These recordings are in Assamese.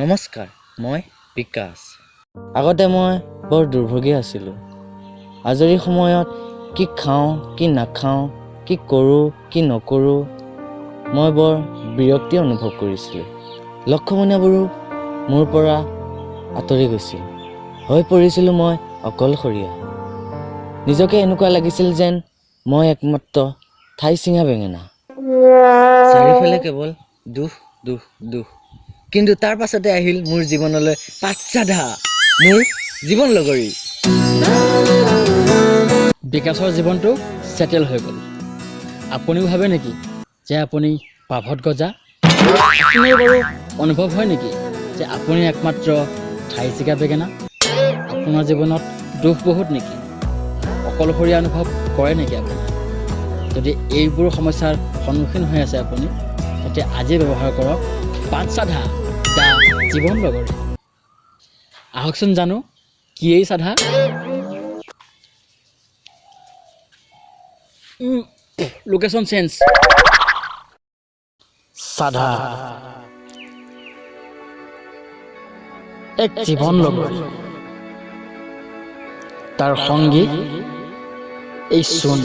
নমস্কাৰ, মই বিকাশ। আগতে মই বৰ দুৰ্ভোগী আছিলোঁ। আজৰি সময়ত কি খাওঁ, কি নাখাওঁ, কি কৰোঁ, কি নকৰোঁ, মই বৰ বিৰক্তি অনুভৱ কৰিছিলোঁ। লক্ষ্যমনীয়াবোৰো মোৰ পৰা আঁতৰি গৈছিল। হৈ পৰিছিলোঁ মই অকলশৰীয়া। নিজকে এনেকুৱা লাগিছিল যেন মই একমাত্ৰ ঠাই ছিঙা বেঙেনা। চাৰিওফালে কেৱল দুখ দুখ দুখ। কিন্তু তাৰ পাছতে আহিল মোৰ জীৱনলৈ পাঠশাধা, মোৰ জীৱন লগৰী। বিকাশৰ জীৱনটো ছেটেল হৈ গ'ল। আপুনিও ভাবে নেকি যে আপুনি পাভত গজা? আপোনাৰ বাৰু অনুভৱ হয় নেকি যে আপুনি একমাত্ৰ ঠাই ছিগা বেঙেনা? আপোনাৰ জীৱনত দুখ বহুত নেকি? অকলশৰীয়া অনুভৱ কৰে নেকি আপুনি? যদি এইবোৰ সমস্যাৰ সন্মুখীন হৈ আছে আপুনি, তেতিয়া আজি ব্যৱহাৰ কৰক পাঠশাধা দা জীৱন লগৰী। আহকচোন জানো কি এই সাধা? Location change. সাধা এক জীৱন লগৰী। তাৰ সংগী এই চোন।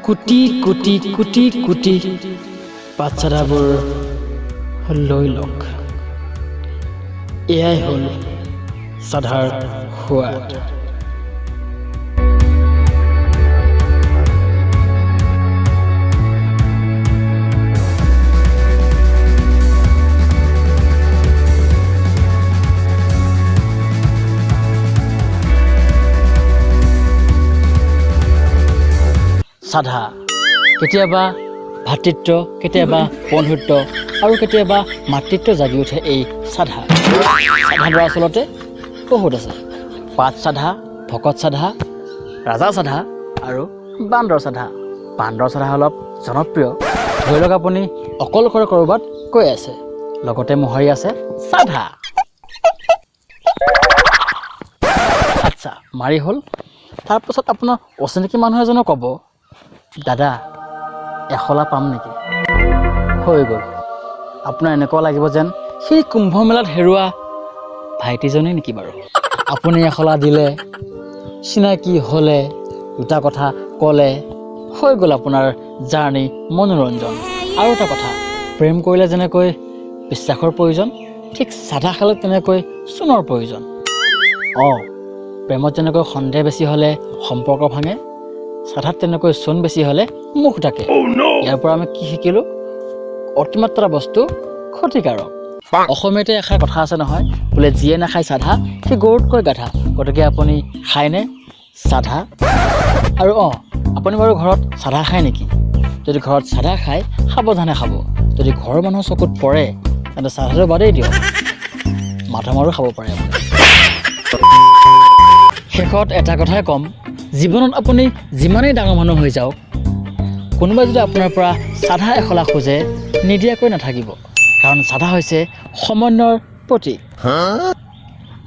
কোটি কোটি কোটি কোটি পাঠশাধাবোৰ লৈ লওক। এয়াই হ'ল সাধাৰ সোৱাদ। সাধা কেতিয়াবা ভাতৃত্ব, কেতিয়াবা বন্ধুত্ব আৰু কেতিয়াবা মাতৃত্ব জাগি উঠে এই সাধা। সাধাৰ আচলতে বহুত আছে। পাঠশাধা, ভকত সাধা, ৰাজা সাধা আৰু বান্দৰ সাধা। বান্দৰ সাধা অলপ জনপ্ৰিয়। ধৰি লওক আপুনি অকলশৰে ক'ৰবাত গৈ আছে, লগতে মোহাৰি আছে সাধা। আচ্ছা, মাৰি হ'ল। তাৰপাছত আপোনাৰ অচিনাকি মানুহ এজনক ক'ব, দাদা এশলা পাম নেকি? হৈ গ'ল। আপোনাৰ এনেকুৱা লাগিব যেন সেই কুম্ভ মেলাত হেৰুৱা ভাইটিজনেই নেকি বাৰু। আপুনি এশলা দিলে, চিনাকি হ'লে, দুটা কথা ক'লে, হৈ গ'ল আপোনাৰ জাৰ্ণি, মনোৰঞ্জন। আৰু এটা কথা, প্ৰেম কৰিলে যেনেকৈ বিশ্বাসৰ প্ৰয়োজন, ঠিক সাধা খালে তেনেকৈ চূণৰ প্ৰয়োজন। প্ৰেমত যেনেকৈ সন্দেহ বেছি হ'লে সম্পৰ্ক ভাঙে, সাধাত তেনেকৈ চূণ বেছি হ'লে মুখ ডাকে। ইয়াৰ পৰা আমি কি শিকিলোঁ? অতিমাত্ৰা বস্তু ক্ষতিকাৰক। অসমীয়াতে এষাৰ কথা আছে নহয়, বোলে যিয়ে নাখায় সাধা সি গৰুতকৈ গাধা। গতিকে আপুনি খায়নে সাধা? আৰু আপুনি বাৰু ঘৰত সাধা খায় নেকি? যদি ঘৰত সাধা খায়, সাৱধানে খাব। যদি ঘৰৰ মানুহৰ চকুত পৰে, তেন্তে সাধাটো বাদেই দিয়ক, মাধ মাৰো খাব পাৰে আপুনি। শেষত এটা কথাই ক'ম, জীৱনত আপুনি যিমানেই ডাঙৰ মানুহ হৈ যাওক, কোনোবাই যদি আপোনাৰ পৰা সাধা এশলা খোজে, নিদিয়াকৈ নাথাকিব। কাৰণ সাধা হৈছে সমন্বয়ৰ প্ৰতীক।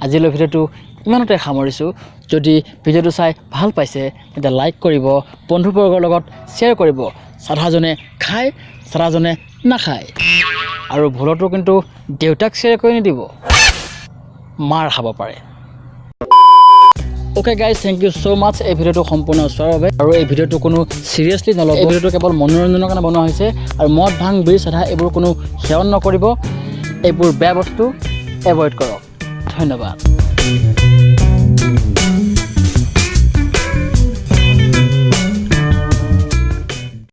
আজিলৈ ভিডিঅ'টো ইমানতে সামৰিছোঁ। যদি ভিডিঅ'টো চাই ভাল পাইছে, তেন্তে লাইক কৰিব, বন্ধুবৰ্গৰ লগত শ্বেয়াৰ কৰিব। সাধাজনে খায়, সাধাজনে নাখায়। আৰু ভুলতো কিন্তু দেউতাক শ্বেয়াৰ কৰি নিদিব, মাৰ খাব পাৰে। Okay guys, thank you so' much এই ভিডিঅ'টো সম্পূৰ্ণ চোৱাৰ বাবে। আৰু এই ভিডিঅ'টো কোনো চিৰিয়াছলি নল'ব। এই ভিডিঅ'টো কেৱল মনোৰঞ্জনৰ কাৰণে বনোৱা হৈছে। আৰু মদ, ভাং, বিড়ি, সাধা এইবোৰ কোনো সেৱন নকৰিব। এইবোৰ বেয়া বস্তু, এভইড কৰক। ধন্যবাদ।